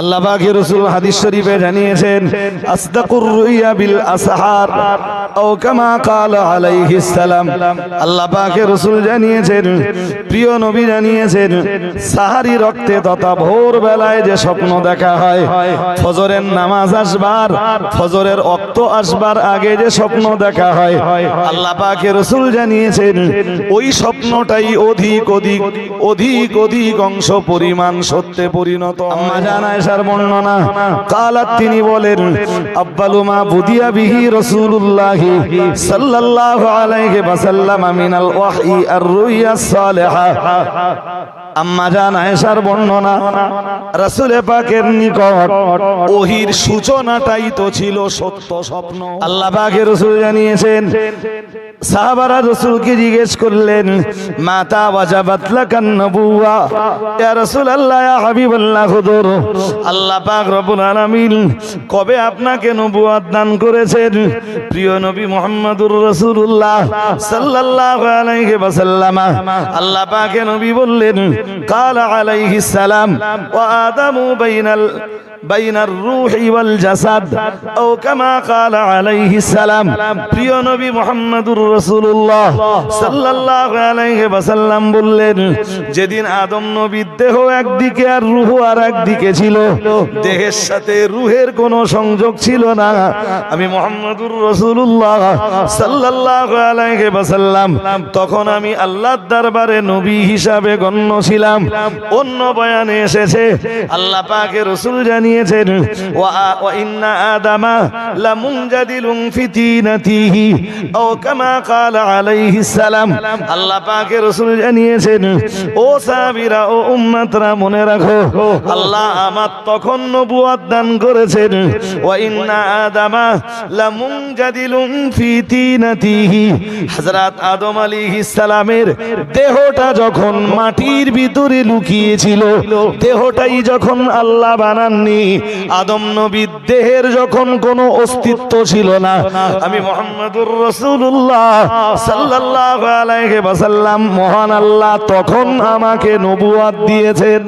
আল্লাহ পাকের রাসূল হাদিস শরীফে জানিয়েছেন আসদাকুর রুইয়া বিল আসহার ও কামা ক্বালা আলাইহিস সালাম। আল্লাহ পাকের রাসূল জানিয়েছেন, প্রিয় নবী জানিয়েছেন, সাহারি রক্তে তথা ভোর বেলায় যে স্বপ্ন দেখা হয়, ফজরের নামাজ আসবার, ফজরের ওয়াক্ত আসবার আগে যে স্বপ্ন দেখা হয়, আল্লাহ পাকের রাসূল জানিয়েছেন ওই স্বপ্নটাই অধিক অংশ পরিমাণ সত্যে পরিণত। আম্মা জানা বর্ণনা কালাত, তিনি বলেন আব্বালু মা বুদিয়া বিহি রাসূলুল্লাহ সাল্লাল্লাহু আলাইহি ওয়াসাল্লাম মিনাল ওয়াহয়ি আর রুইয়া সালেহা। আম্মা জান আয়েশার বর্ণনা, রাসূল পাকের নিকট ওহীর সূচনাটাই তো ছিল সত্য স্বপ্ন। আল্লাহ পাকের রাসূল জানিয়েছেন, সাহাবারা রাসূলকে জিজ্ঞেস করলেন মাতা ওয়াজাবাত লাকান নবুওয়া, ইয়া রাসূলুল্লাহ ইয়া হাবিবাল্লাহ হুজুর, আল্লাহ পাক রব্বুল আলামিন কবে আপনাকে নবুয়ত দান করেছেন? প্রিয় নবী মুহাম্মদুর রাসূলুল্লাহ সাল্লাল্লাহু আলাইহি ওয়াসাল্লাম, আল্লাহ পাকের নবী বললেন কালা আলাইহিস সালাম ওয়া আদামু বাইনার রূহি ওয়াল জাসাদ ও কামা ক্বালা আলাইহিস সালাম। প্রিয় নবী মুহাম্মদুর রাসূলুল্লাহ সাল্লাল্লাহু আলাইহি ওয়াসাল্লাম বললেন, যেদিন আদম নবীর দেহ একদিকে আর রূহ আর একদিকে ছিল, দেহের সাথে রূহের কোনো সংযোগ ছিল না, আমি মুহাম্মদুর রাসূলুল্লাহ সাল্লাল্লাহু আলাইহি ওয়াসাল্লাম তখন আমি আল্লাহর দরবারে নবী হিসাবে গণ্য ছিলাম। অন্য বয়ানে এসেছে আল্লাহ পাকের রাসূল জানিয়েছেন ওয়া ইন্না আদামা লামুনজাদিলুন ফি তিনাতিহি ও কামা ক্বালা আলাইহিস সালাম। আল্লাহ পাকের রাসূল জানিয়েছেন, ও সাহাবীরা ও উম্মতরা মনে রাখো, আল্লাহ আমার তখন নবুয়ত দান করেছেন ওয়া ইন্না আদামা লামুনজাদিলুন ফি তিনাতিহি। হযরত আদম আলাইহিস সালামের দেহটা যখন মাটির ভিতরে লুকিয়ে ছিল, দেহটাই যখন আল্লাহ বানাননি, আদম নবীর দেহের যখন কোনো অস্তিত্ব ছিল না, আমি মুহাম্মদুর রাসূলুল্লাহ সাল্লাল্লাহু আলাইহি ওয়াসাল্লাম মহান আল্লাহ তখন আমাকে নবুয়ত দিয়েছেন।